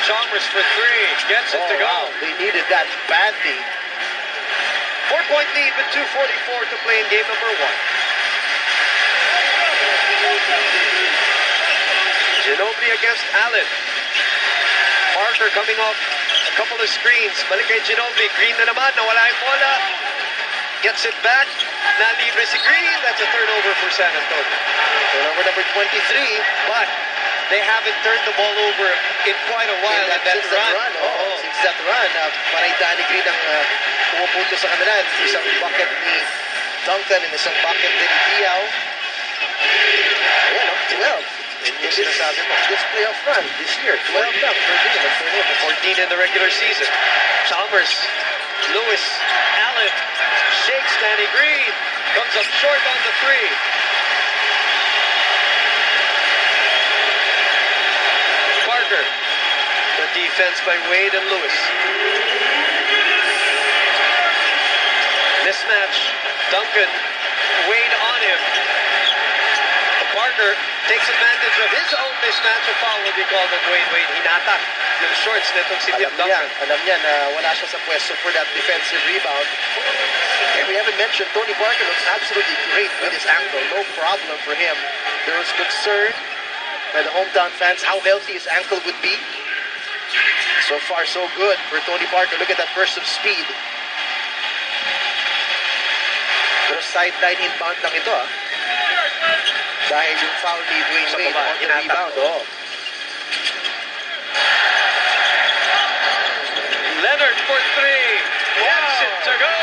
Chalmers for three. Gets it to go. Wow. They needed that badly. 4-point lead with 2:44 to play in game number 1. Ginobili against Allen. Parker coming off a couple of screens. Balik kay Ginobili. Green na naman. Nawala yung bola. Gets it back. Nalibre si Green. That's a turnover for San Antonio. Turnover number 23. But they haven't turned the ball over in quite a while. Since that run. Since that run. Parang Danny Green ang pumupunto sa kanila. Isang bucket ni Duncan and isang bucket din ni Diaw. Ayan, 12. Yung sinasabi mo. This playoff run this year, 12 lang per game of turnover. 14 in the regular season. Chalmers, Lewis, Allen, shakes Danny Green, comes up short on the three. Parker, the defense by Wade and Lewis. Mismatch, Duncan, Wade on him. Parker takes advantage of his own mismatch. A foul will be called on Wade. Wade hinatak yung shorts nitong si Tim Duncan. Alam niya na wala siya sa pwesto for that defensive rebound. And we haven't mentioned, Tony Parker looks absolutely great with his ankle. No problem for him. There was concern by the hometown fans how healthy his ankle would be. So far, so good for Tony Parker. Look at that burst of speed. Pero sideline inbound lang ito, dahil yung foul ni Dwayne Wade on the rebound. Leonard for three. Gets it to go.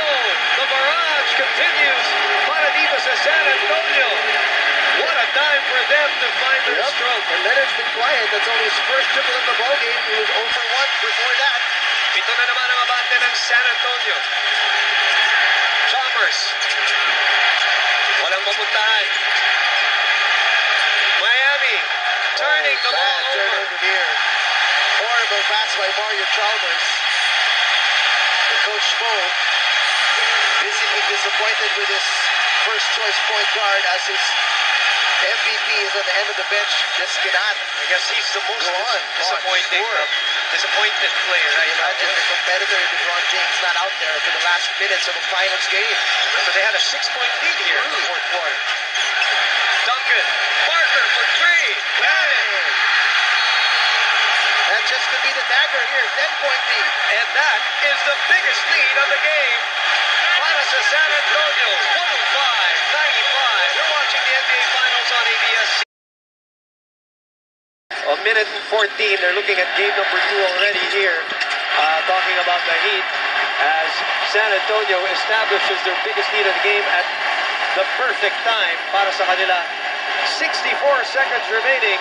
The barrage continues. Para dito sa San Antonio. What a time for them to find their stroke. And Leonard's been quiet. That's only his first triple of the ballgame. He was 0 for 1 before that. Pito na naman ang abante ng San Antonio. Chalmers. Walang mapuntahan. Miami turning the ball over. Turnover here. Horrible pass by Mario Chalmers. And Coach Spo visibly disappointed with his first choice point guard as his MVP is on the end of the bench. Just cannot. I guess he's the most disappointed player. I imagine the competitor LeBron James not out there for the last minutes of a finals game. Remember, they had a 6-point lead here in the fourth quarter. Duncan, Parker for three. That just could be the dagger here. 10-point lead. And that is the biggest lead of the game. Para sa San Antonio, 105-95. You're watching the NBA Finals on ABS. A minute and 14. They're looking at game number 2 already here. Talking about the Heat as San Antonio establishes their biggest lead of the game at the perfect time para sa kanila. 64 seconds remaining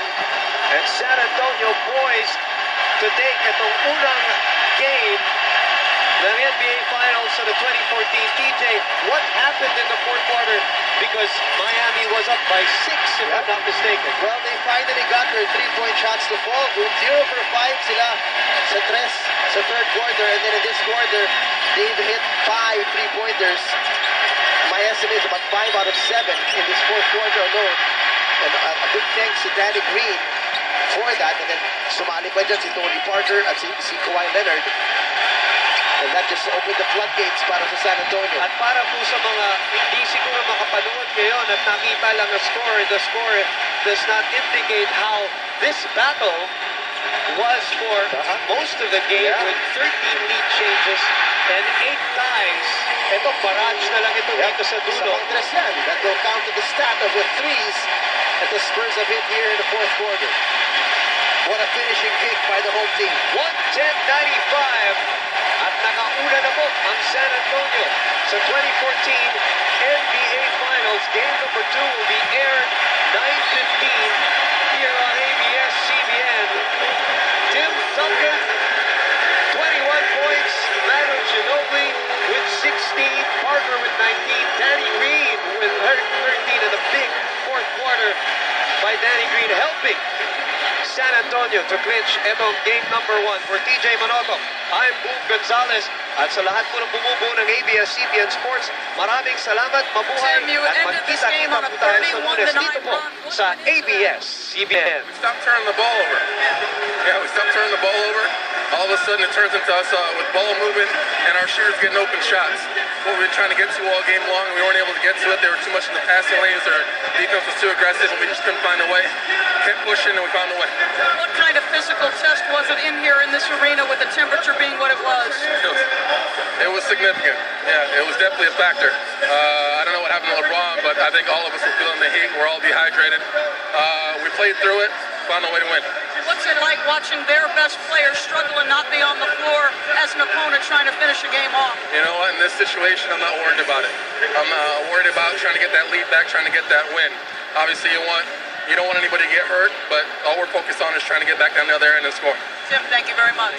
and San Antonio poised to take itong unang game ng NBA Finals sa the 2014. TJ, what happened in the fourth quarter? Because Miami was up by 6, if I'm not mistaken. Well, they finally got their 3-point shots to fall. 0 for 5 sila sa third quarter. And then in this quarter, they've hit 5 3-pointers. My estimate is about 5 out of 7 in this fourth quarter alone. And a big thanks to Danny Green for that. And then sumali pa dyan si Tony Parker at si Kawhi Leonard. And that just opened the floodgates para sa San Antonio. At para po sa mga hindi siguro makapanood ngayon at nakita lang ang score, the score does not indicate how this battle was for most of the game with 13 lead changes and 8 ties. Ito, barrage na lang ito dito sa dulo. That will count to the stat of the threes that the Spurs have hit here in the fourth quarter. What a finishing kick by the home team. 110-95. At nakauna na po ang San Antonio sa 2014 NBA Finals. Game number 2 will be aired 9:15 here on ABS-CBN. Tim Duncan, 21 points. Manu Ginobili with 16. Parker with 19. Danny Green with 13 in the big fourth quarter by Danny Green helping San Antonio to clinch itong game number 1. For TJ Manotoc, I'm Boom Gonzalez. At sa lahat po ng bumubuo ng ABS-CBN Sports, maraming salamat, mabuhay, Tim, you at ended this game magkita-kita on a po tayo sa 31-9 Lunes dito po run. sa ABS-CBN. We stopped turning the ball over. Yeah, we stopped turning the ball over. All of a sudden, it turns into us with ball movement and our shooters getting open shots. What we were trying to get to all game long, we weren't able to get to it. They were too much in the passing lanes. Their defense was too aggressive, and we just couldn't find a way. Kept pushing, and we found a way. What kind of physical test was it in here in this arena with the temperature being what it was? It was significant. Yeah, it was definitely a factor. I don't know what happened to LeBron, but I think all of us were feeling the heat. We're all dehydrated. We played through it, found a way to win. What's it like watching their best players struggle and not be on the floor as an opponent trying to finish a game off? You know what? In this situation, I'm not worried about it. I'm worried about trying to get that lead back, trying to get that win. Obviously, you don't want anybody to get hurt, but all we're focused on is trying to get back down the other end and score. Tim, thank you very much.